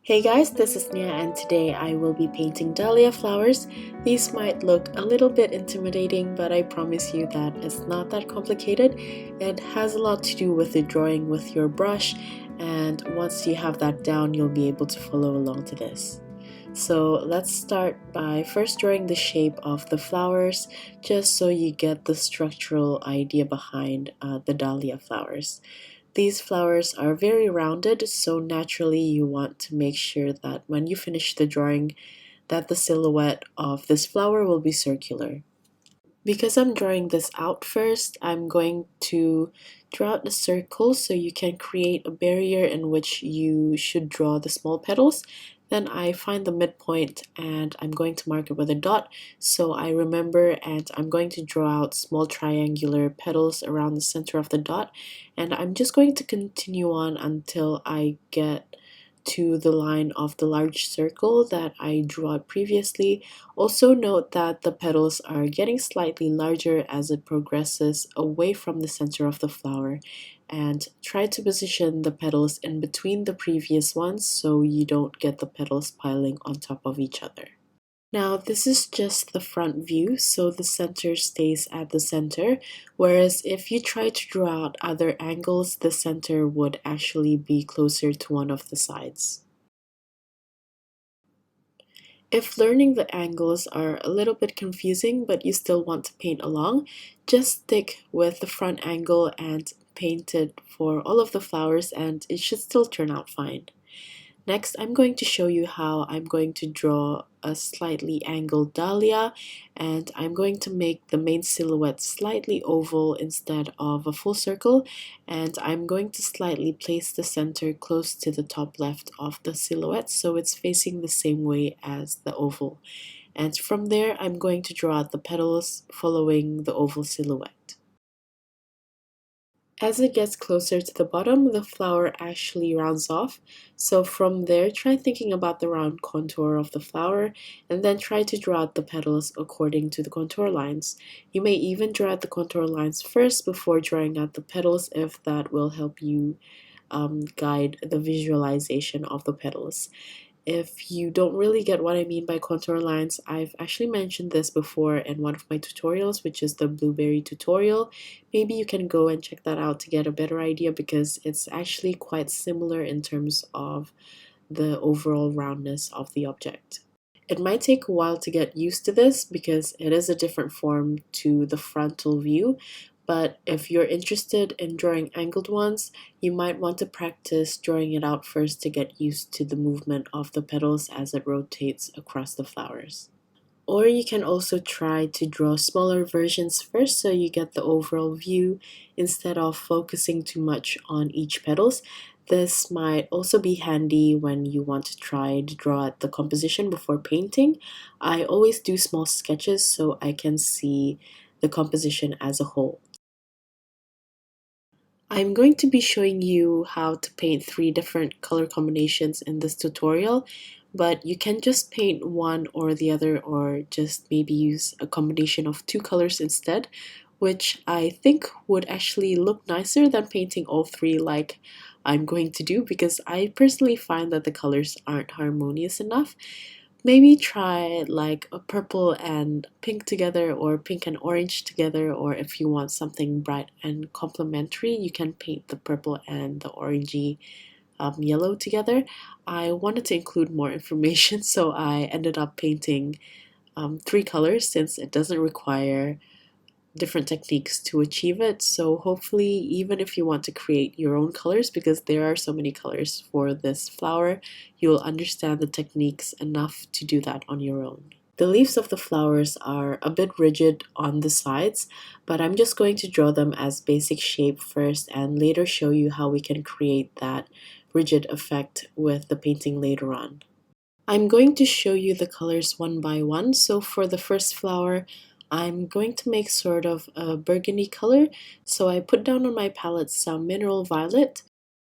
Hey guys, this is Nia and today I will be painting dahlia flowers. These might look a little bit intimidating, but I promise you that it's not that complicated. It has a lot to do with the drawing with your brush, and once you have that down, you'll be able to follow along to this. So let's start by first drawing the shape of the flowers, just so you get the structural idea behind the dahlia flowers. These flowers are very rounded, so naturally you want to make sure that when you finish the drawing that the silhouette of this flower will be circular. Because I'm drawing this out first, I'm going to draw out a circle so you can create a barrier in which you should draw the small petals. Then I find the midpoint and I'm going to mark it with a dot so I remember, and I'm going to draw out small triangular petals around the center of the dot, and I'm just going to continue on until I get to the line of the large circle that I drew out previously. Also note that the petals are getting slightly larger as it progresses away from the center of the flower, and try to position the petals in between the previous ones so you don't get the petals piling on top of each other. Now this is just the front view, so the center stays at the center, whereas if you try to draw out other angles, the center would actually be closer to one of the sides. If learning the angles are a little bit confusing but you still want to paint along, just stick with the front angle and paint it for all of the flowers and it should still turn out fine. Next, I'm going to show you how I'm going to draw a slightly angled dahlia, and I'm going to make the main silhouette slightly oval instead of a full circle, and I'm going to slightly place the center close to the top left of the silhouette so it's facing the same way as the oval. And from there, I'm going to draw out the petals following the oval silhouette. As it gets closer to the bottom, the flower actually rounds off. So from there, try thinking about the round contour of the flower and then try to draw out the petals according to the contour lines. You may even draw out the contour lines first before drawing out the petals if that will help you guide the visualization of the petals. If you don't really get what I mean by contour lines, I've actually mentioned this before in one of my tutorials, which is the blueberry tutorial. Maybe you can go and check that out to get a better idea, because it's actually quite similar in terms of the overall roundness of the object. It might take a while to get used to this because it is a different form to the frontal view, but if you're interested in drawing angled ones, you might want to practice drawing it out first to get used to the movement of the petals as it rotates across the flowers. Or you can also try to draw smaller versions first so you get the overall view instead of focusing too much on each petals. This might also be handy when you want to try to draw out the composition before painting. I always do small sketches so I can see the composition as a whole. I'm going to be showing you how to paint 3 different color combinations in this tutorial, but you can just paint one or the other, or just maybe use a combination of 2 colors instead, which I think would actually look nicer than painting all 3 like I'm going to do, because I personally find that the colors aren't harmonious enough. Maybe try like a purple and pink together, or pink and orange together, or if you want something bright and complementary, you can paint the purple and the orangey yellow together. I wanted to include more information, so I ended up painting 3 colors since it doesn't require different techniques to achieve it. So hopefully, even if you want to create your own colors, because there are so many colors for this flower, you'll understand the techniques enough to do that on your own. The leaves of the flowers are a bit rigid on the sides, but I'm just going to draw them as basic shape first and later show you how we can create that rigid effect with the painting later on. I'm going to show you the colors one by one. So for the first flower, I'm going to make sort of a burgundy color. So I put down on my palette some mineral violet,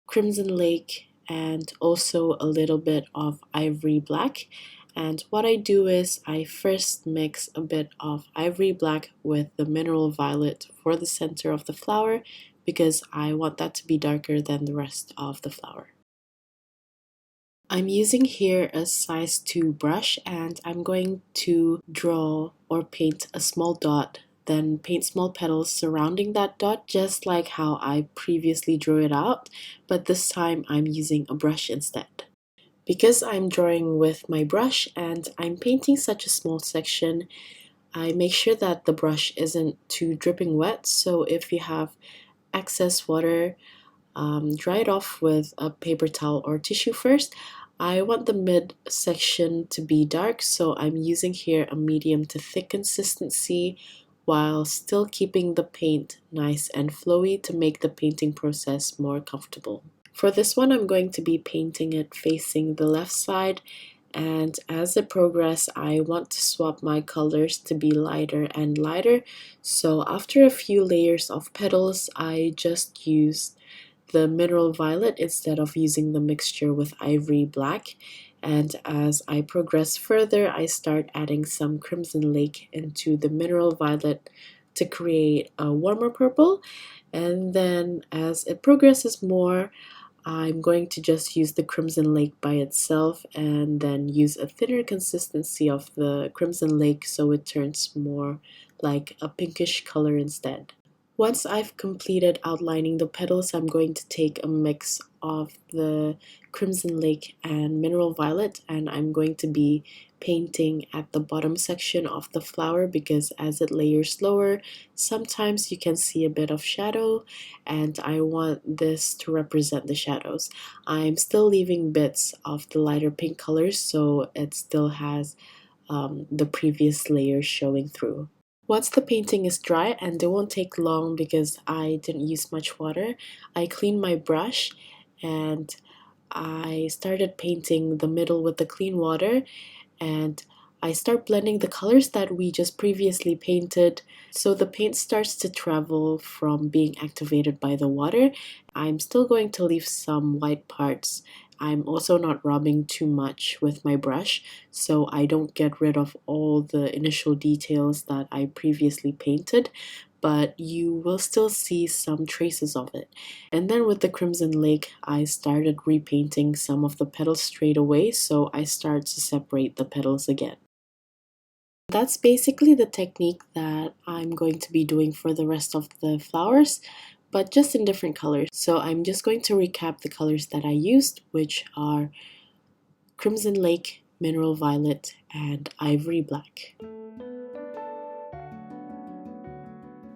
crimson lake, and also a little bit of ivory black. And what I do is I first mix a bit of ivory black with the mineral violet for the center of the flower, because I want that to be darker than the rest of the flower. I'm using here a size 2 brush, and I'm going to draw or paint a small dot, then paint small petals surrounding that dot, just like how I previously drew it out, but this time I'm using a brush instead. Because I'm drawing with my brush and I'm painting such a small section, I make sure that the brush isn't too dripping wet, so if you have excess water, dry it off with a paper towel or tissue first. I want the mid section to be dark, so I'm using here a medium to thick consistency while still keeping the paint nice and flowy to make the painting process more comfortable. For this one, I'm going to be painting it facing the left side, and as I progress, I want to swap my colors to be lighter and lighter. So after a few layers of petals, I just use the mineral violet instead of using the mixture with ivory black. And as I progress further, I start adding some crimson lake into the mineral violet to create a warmer purple. And then as it progresses more, I'm going to just use the crimson lake by itself and then use a thinner consistency of the crimson lake so it turns more like a pinkish color instead. Once I've completed outlining the petals, I'm going to take a mix of the crimson lake and mineral violet, and I'm going to be painting at the bottom section of the flower because as it layers lower, sometimes you can see a bit of shadow, and I want this to represent the shadows. I'm still leaving bits of the lighter pink colors so it still has the previous layers showing through. Once the painting is dry, and it won't take long because I didn't use much water, I clean my brush and I started painting the middle with the clean water, and I start blending the colors that we just previously painted. So the paint starts to travel from being activated by the water. I'm still going to leave some white parts. I'm also not rubbing too much with my brush, so I don't get rid of all the initial details that I previously painted, but you will still see some traces of it. And then with the Crimson Lake, I started repainting some of the petals straight away, so I start to separate the petals again. That's basically the technique that I'm going to be doing for the rest of the flowers, but just in different colors. So I'm just going to recap the colors that I used, which are Crimson Lake, Mineral Violet, and Ivory Black.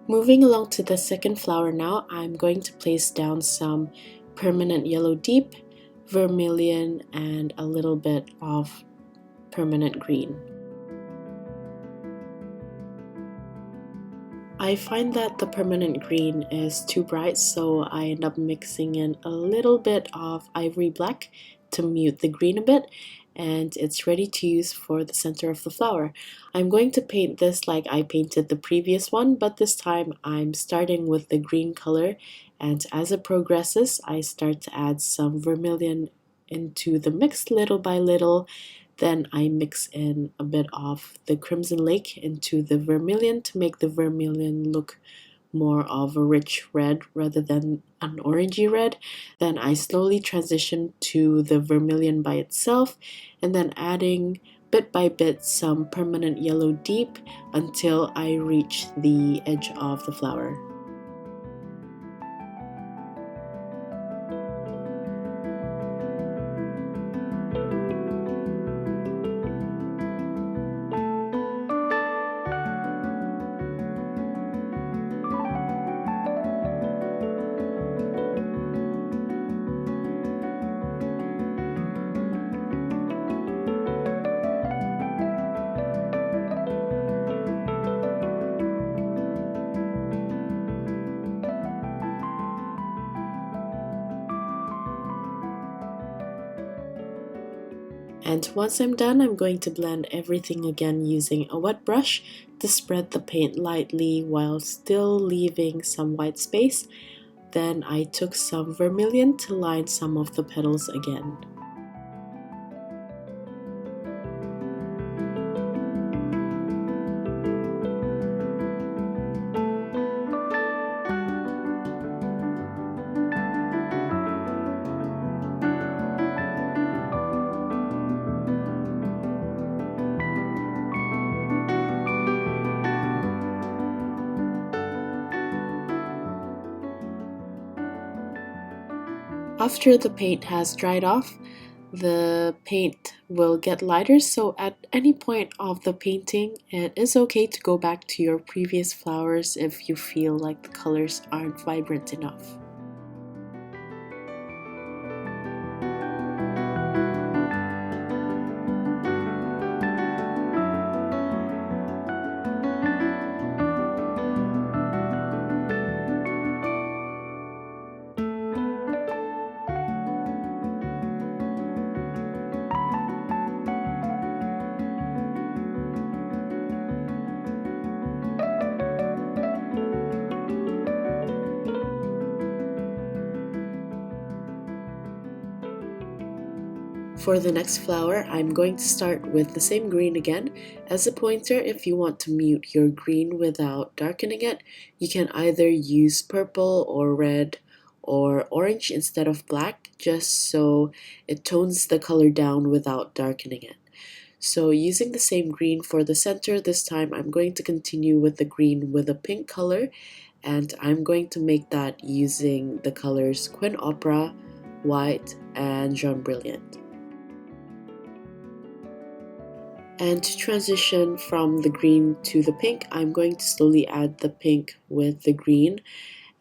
Moving along to the second flower now, I'm going to place down some Permanent Yellow Deep, Vermilion, and a little bit of Permanent Green. I find that the permanent green is too bright, so I end up mixing in a little bit of ivory black to mute the green a bit, and it's ready to use for the center of the flower. I'm going to paint this like I painted the previous one, but this time I'm starting with the green color, and as it progresses, I start to add some vermilion into the mix little by little. Then I mix in a bit of the Crimson Lake into the vermilion to make the vermilion look more of a rich red rather than an orangey red. Then I slowly transition to the vermilion by itself, and then adding bit by bit some Permanent Yellow Deep until I reach the edge of the flower. And once I'm done, I'm going to blend everything again using a wet brush to spread the paint lightly while still leaving some white space. Then I took some vermilion to line some of the petals again. After the paint has dried off, the paint will get lighter, so at any point of the painting, it is okay to go back to your previous flowers if you feel like the colors aren't vibrant enough. For the next flower, I'm going to start with the same green again. As a pointer, if you want to mute your green without darkening it, you can either use purple or red or orange instead of black, just so it tones the color down without darkening it. So using the same green for the center, this time I'm going to continue with the green with a pink color, and I'm going to make that using the colors Queen Opera, White, and Jaune Brilliant. And to transition from the green to the pink, I'm going to slowly add the pink with the green,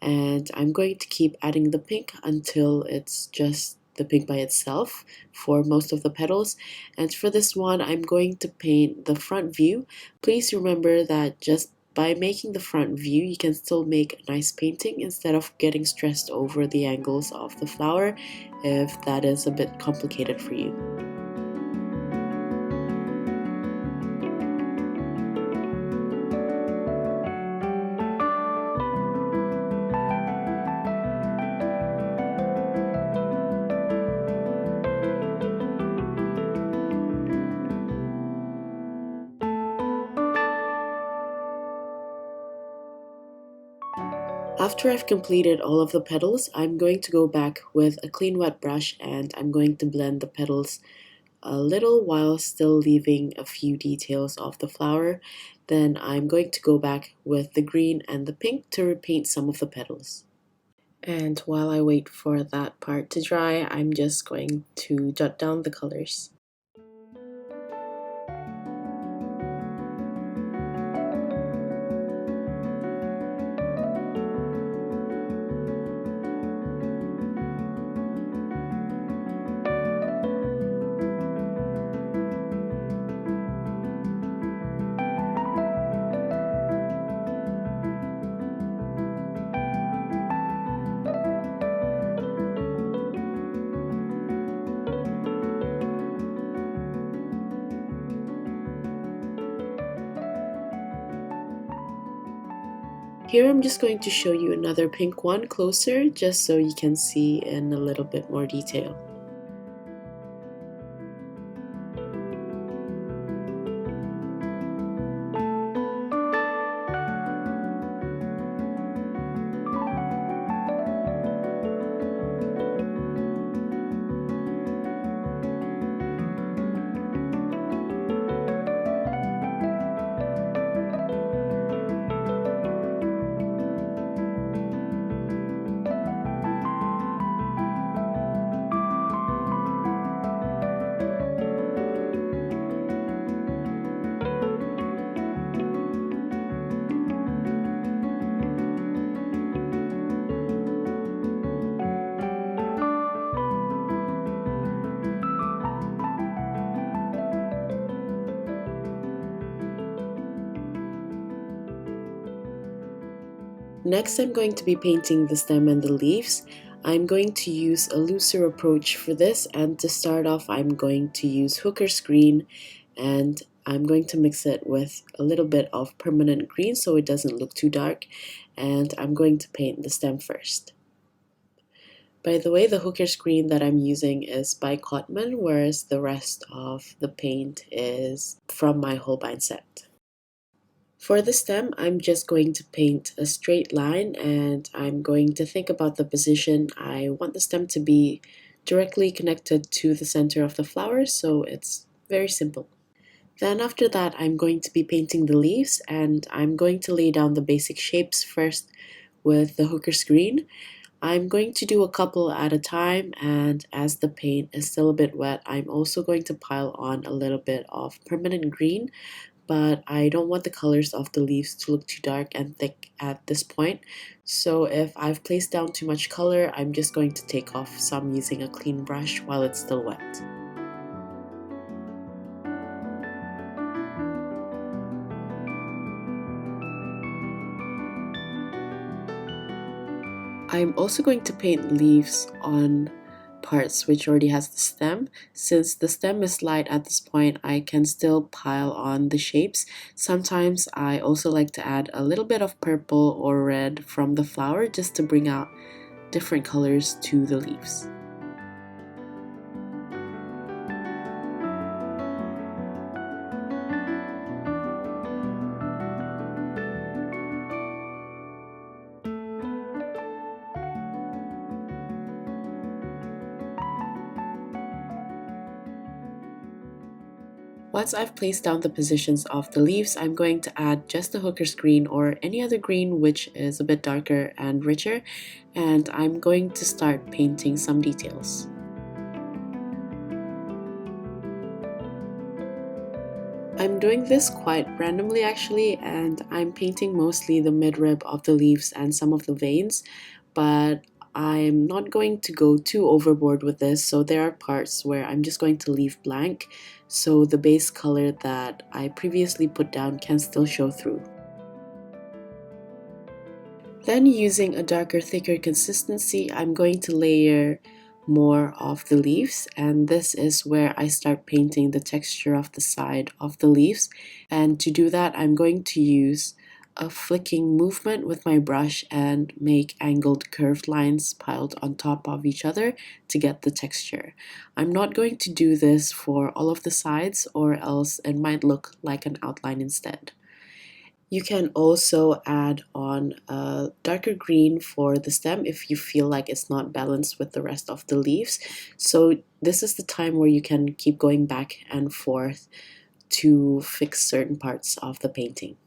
and I'm going to keep adding the pink until it's just the pink by itself for most of the petals. And for this one, I'm going to paint the front view. Please remember that just by making the front view, you can still make a nice painting instead of getting stressed over the angles of the flower if that is a bit complicated for you. After I've completed all of the petals, I'm going to go back with a clean wet brush and I'm going to blend the petals a little while still leaving a few details of the flower. Then I'm going to go back with the green and the pink to repaint some of the petals. And while I wait for that part to dry, I'm just going to jot down the colors. Here I'm just going to show you another pink one closer, just so you can see in a little bit more detail. Next, I'm going to be painting the stem and the leaves. I'm going to use a looser approach for this, and to start off I'm going to use Hooker's green, and I'm going to mix it with a little bit of permanent green so it doesn't look too dark, and I'm going to paint the stem first. By the way, the Hooker's green that I'm using is by Cotman, whereas the rest of the paint is from my Holbein set. For the stem, I'm just going to paint a straight line, and I'm going to think about the position. I want the stem to be directly connected to the center of the flower, so it's very simple. Then after that, I'm going to be painting the leaves, and I'm going to lay down the basic shapes first with the Hooker's green. I'm going to do a couple at a time, and as the paint is still a bit wet, I'm also going to pile on a little bit of permanent green, but I don't want the colors of the leaves to look too dark and thick at this point. So if I've placed down too much color, I'm just going to take off some using a clean brush while it's still wet. I'm also going to paint leaves on parts which already has the stem. Since the stem is light at this point, I can still pile on the shapes. Sometimes I also like to add a little bit of purple or red from the flower just to bring out different colors to the leaves. Once I've placed down the positions of the leaves, I'm going to add just the hooker's green or any other green which is a bit darker and richer, and I'm going to start painting some details. I'm doing this quite randomly actually, and I'm painting mostly the midrib of the leaves and some of the veins, but I'm not going to go too overboard with this, so there are parts where I'm just going to leave blank so the base color that I previously put down can still show through. Then using a darker, thicker consistency, I'm going to layer more of the leaves, and this is where I start painting the texture of the side of the leaves. And to do that, I'm going to use a flicking movement with my brush and make angled curved lines piled on top of each other to get the texture. I'm not going to do this for all of the sides, or else it might look like an outline instead. You can also add on a darker green for the stem if you feel like it's not balanced with the rest of the leaves. So this is the time where you can keep going back and forth to fix certain parts of the painting.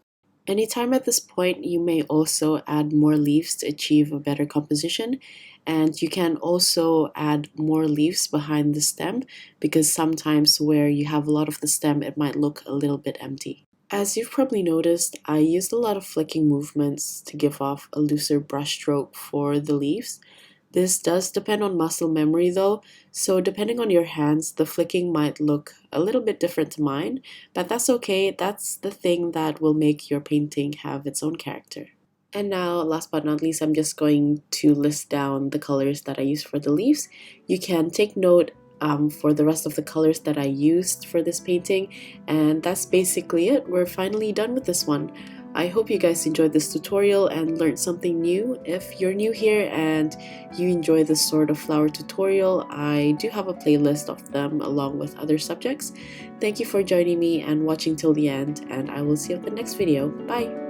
Anytime at this point, you may also add more leaves to achieve a better composition, and you can also add more leaves behind the stem because sometimes where you have a lot of the stem, it might look a little bit empty. As you've probably noticed, I used a lot of flicking movements to give off a looser brush stroke for the leaves. This does depend on muscle memory though, so depending on your hands, the flicking might look a little bit different to mine, but that's okay. That's the thing that will make your painting have its own character. And now, last but not least, I'm just going to list down the colors that I use for the leaves. You can take note for the rest of the colors that I used for this painting, and that's basically it. We're finally done with this one. I hope you guys enjoyed this tutorial and learned something new. If you're new here and you enjoy this sort of flower tutorial, I do have a playlist of them along with other subjects. Thank you for joining me and watching till the end, and I will see you in the next video. Bye!